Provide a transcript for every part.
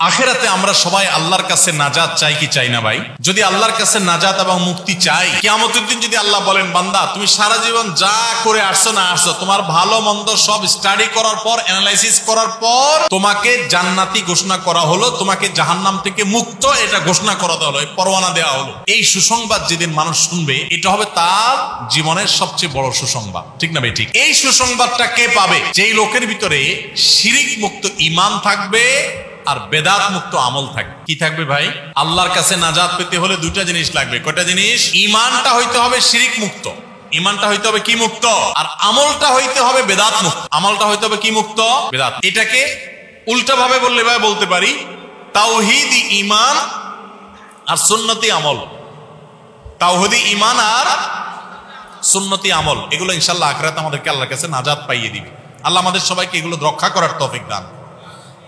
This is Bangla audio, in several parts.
আখিরাতে আমরা সবাই আল্লাহর কাছে নাজাত চাই কি চাই না ভাই? যদি আল্লাহর কাছে নাজাত এবং মুক্তি চাই, কিয়ামতের দিন যদি আল্লাহ বলেন বান্দা তুমি সারা জীবন যা করে আসছো না আসছো, তোমার ভালো মন্দ সব স্টাডি করার পর, অ্যানালাইসিস করার পর তোমাকে জান্নাতি ঘোষণা করা হলো, তোমাকে জাহান্নাম থেকে মুক্ত এটা ঘোষণা করা হলো, পরোয়ানা দেওয়া হলো। এই সুসংবাদ যেদিন মানুষ শুনবে, এটা হবে তার জীবনের সবচেয়ে বড় সুসংবাদ, ঠিক না ভাই? ঠিক। এই সুসংবাদটা কে পাবে? যেই লোকের ভিতরে শিরিক মুক্ত ঈমান থাকবে আর বেদাত মুক্ত আমল থাকবে। কি থাকবে ভাই? আল্লাহর কাছে নাজাত পেতে হলে দুইটা জিনিস লাগবে। কয়টা জিনিস? ঈমানটা হইতে হবে শিরিক মুক্ত, ঈমানটা হইতে হবে কি মুক্ত, আর আমলটা হইতে হবে বেদাত মুক্ত। আমলটা হইতে হবে কি মুক্ত? বেদাত। এটাকে উল্টা ভাবে বললে ভাই বলতে পারি তাওহীদি ঈমান আর সুন্নতি আমল। তাওহীদি ঈমান আর সুন্নতি আমল, এগুলো ইনশাআল্লাহ আখিরাতে আমাদেরকে আল্লাহর কাছে নাজাত পাইয়ে দিবে। আল্লাহ আমাদের সবাইকে এগুলো রক্ষা করার তৌফিক দান।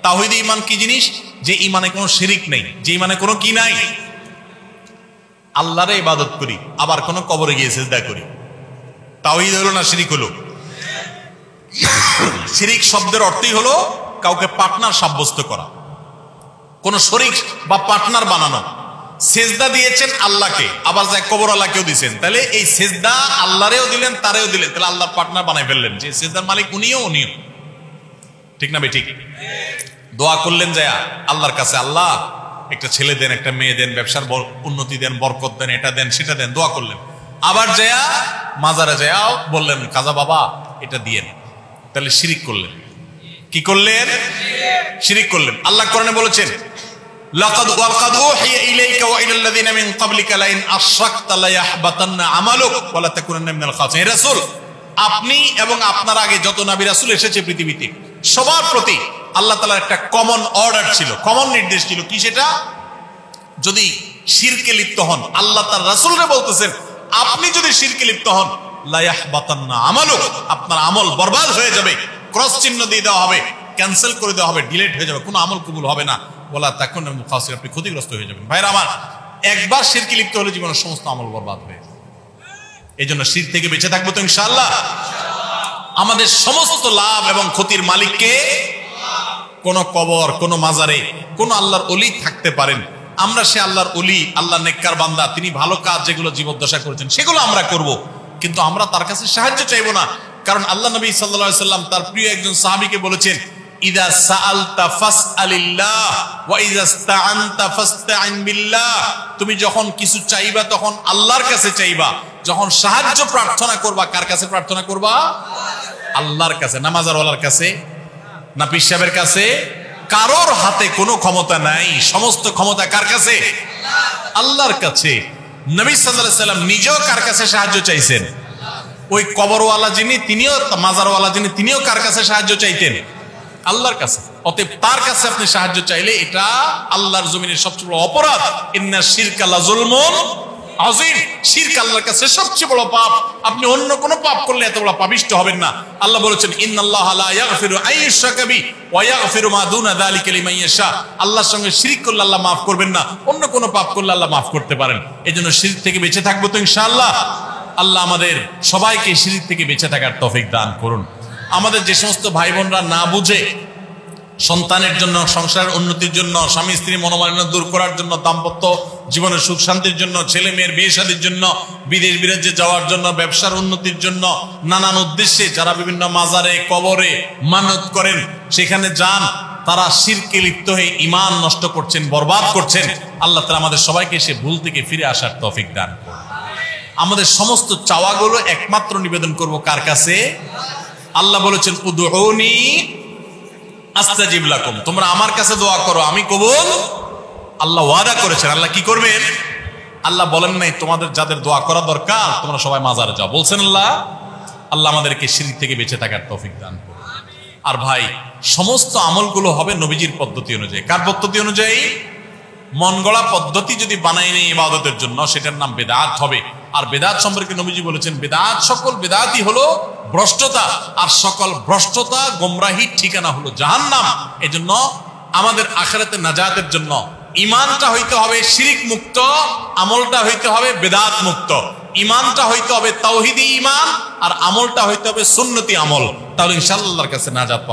তাওহীদ ঈমান কি জিনিস? যে ঈমানে কোনো শিরিক নেই, যে ঈমানে কোনো কি নাই, আল্লাহরে ইবাদত করি আবার কোনো কবরে গিয়ে সিজদা করি। তাওহীদ হলো না শিরিক হলো? শিরিক শব্দের অর্থই হলো কাউকে পার্টনার সাব্যস্ত করা, কোন শরীক বা পার্টনার বানানো। সিজদা দিয়েছেন আল্লাহকে, আবার যায় কবর আল্লাহকেও দিয়েছেন, তাহলে এই সিজদা আল্লাহরেও দিলেন তারেও দিলেন, তাহলে আল্লাহর পার্টনার বানাই ফেললেন, যে সিজদার মালিক উনিও। ঠিক না ভাই? ঠিক। দোয়া করলেন যায় আল্লাহর কাছে, আল্লাহ একটা ছেলে দেন, একটা মেয়ে দেন, ব্যবসার উন্নতি দেন, বরকত দেন, এটা দেন সেটা দেন, দোয়া করলেন। আবার যায় মাজারে যায় বললেন কাজা বাবা এটা দিয়েন, তাহলে শিরিক করলেন। কি করলেন? শিরিক করলেন। আল্লাহ কোরআনে বলেছেন লাকাদ উহিয়া ইলাইকা ওয়া ইলাল লাযিনা মিন ক্বাবলিকা লাইন আশরাকতা লায়াহবাতান্না আমালুক ওয়া লা তাকুনান্না মিনাল খাসিরিন। হে রাসূল, আপনি এবং আপনার আগে যত নবী রাসূল এসেছে পৃথিবীতে, সবার প্রতি আল্লাহ তাআলার একটা কমন অর্ডার ছিল, কমন নির্দেশ ছিল। কি সেটা? যদি শিরকে লিপ্ত হন, আল্লাহ তার রাসূলরে বলতেছেন আপনি যদি শিরকে লিপ্ত হন লা ইয়াহবাতান্না আমালুক, আপনার আমল বরবাদ হয়ে যাবে, ক্রস চিহ্ন দিয়ে দেওয়া হবে, ক্যান্সেল করে দেওয়া হবে, ডিলিট হয়ে যাবে, কোনো আমল কবুল হবে না। ওয়ালা তাকুনা মিনাল খাসিরিন, আপনি ক্ষতিগ্রস্ত হয়ে যাবেন। ভাইরা আমার, একবার শিরকে লিপ্ত হলে জীবনের সমস্ত আমল বরবাদ হয়ে যাবে। এইজন্য শিরক থেকে বেঁচে থাকবো তো ইনশাআল্লাহ। আমাদের সমস্ত লাভ এবং ক্ষতির মালিককে কোন কবর, কোন মাজারে, কোন আল্লাহর ওলি থাকতে পারেন। আমরা সে আল্লাহর ওলি, আল্লাহ নেককার বান্দা, তিনি ভালো কাজ যেগুলো জীবদ্দশা করেছেন সেগুলো আমরা করব, কিন্তু আমরা তার কাছে সাহায্য চাইবো না। কারণ আল্লাহ নবী সাল্লাল্লাহু আলাইহি সাল্লাম তার প্রিয় একজন সাহাবীকে বলেছেন ইযা সাআলতা ফাসআলিল্লাহ ওয়া ইযা ইসতাআনতা ফাসতাইন বিল্লাহ। তুমি যখন কিছু চাইবা তখন আল্লাহর কাছে চাইবা, যখন সাহায্য প্রার্থনা করবা কার কাছে প্রার্থনা করবা? আল্লাহর কাছে। নামাজারওয়ালার কাছে না পীর সাহেবের কাছে? কারোর হাতে কোনো ক্ষমতা নাই, সমস্ত ক্ষমতা কার কাছে? আল্লাহর কাছে। নবী সাল্লাল্লাহু আলাইহি সাল্লাম নিজেও কার কাছে সাহায্য চাইছেন? ওই কবরওয়ালা যিনি, তিনিও, মাজারওয়ালা যিনি, তিনিও কার কাছে সাহায্য চাইতেন? আল্লাহর কাছে। অতএব তার কাছে আপনি সাহায্য চাইলে এটা আল্লাহর জমিনের সবচেয়ে বড় অপরাধ। ইন্না শিরকা লাযুলমুন আযীম। শিরক আল্লাহর কাছে সবচেয়ে বড় পাপ। আপনি অন্য কোনো পাপ করলে এত বড় পাপিষ্ট হবেন না। আল্লাহ বলেছেন ইন্নাল্লাহা লা ইয়াগফিরু আন ইউশরাকা বিহি ওয়া ইয়াগফিরু মা দুনা যালিকা লিমান ইয়াশা। আল্লাহর সঙ্গে শিরক করলে আল্লাহ মাফ করবেন না, অন্য কোনো পাপ করলে আল্লাহ মাফ করতে পারেন। এজন্য শিরক থেকে বেঁচে থাকবো তো ইনশাআল্লাহ। আল্লাহ আমাদের সবাইকে শিরক থেকে বেঁচে থাকার তৌফিক দান করুন। আমাদের যে সমস্ত ভাই বোনরা না বুঝে সন্তানের জন্য, সংসারের উন্নতির জন্য, স্বামী স্ত্রী মনোমালিন্য দূর করার জন্য, দাম্পত্য জীবনের সুখ শান্তির জন্য, ছেলে মেয়ের বিয়ে শাদীর জন্য, বিদেশ বিরাজ্যে যাওয়ার জন্য, ব্যবসার উন্নতির জন্য, নানান উদ্দেশ্যে যারা বিভিন্ন মাজারে কবরে মানত করেন, সেখানে যান, তারা শিরকে লিপ্ত হয়ে ঈমান নষ্ট করছেন, বরবাদ করছেন। আল্লাহ তাআলা আমাদের সবাইকে সে ভুল থেকে ফিরে আসার তৌফিক দান করুন। আমাদের সমস্ত চাওয়াগুলো একমাত্র নিবেদন করব কার কাছে? আল্লাহ বলেছেন উদউনি আস্তাজিব লাকুম, তোমরা আমার কাছে দোয়া করো আমি কবুল। আল্লাহ ওয়াদা করেছেন। আল্লাহ কি করবেন? আল্লাহ বলেন নাই তোমাদের যাদের দোয়া করা দরকার তোমরা সবাই মাজারে যাও, বলছেন আল্লাহ। আল্লাহ আমাদেরকে শিরক থেকে বেঁচে থাকার তৌফিক দান করুন। আর ভাই, সমস্ত আমলগুলো হবে নবীজির পদ্ধতি অনুযায়ী। কার পদ্ধতি অনুযায়ী? মন গড়া পদ্ধতি যদি বানাই নেই ইবাদতের জন্য, সেটার নাম বেদাত হবে। আর বেদাত সম্পর্কে নবীজি বলেছেন বেদাত, সকল বেদাতই হলো ভ্রষ্টতা, আর সকল ভ্রষ্টতা গোমরাহির ঠিকানা হলো জাহান্নাম। এজন্য আমাদের আখিরাতে নাজাতের জন্য ঈমানটা হইতে হবে শিরক মুক্ত, আমলটা হইতে হবে বেদাত মুক্ত। ঈমানটা হইতে হবে তাওহীদি ঈমান, আর আমলটা হইতে হবে সুন্নতি আমল। তাহলে ইনশাআল্লাহ আল্লাহর কাছে নাজাত।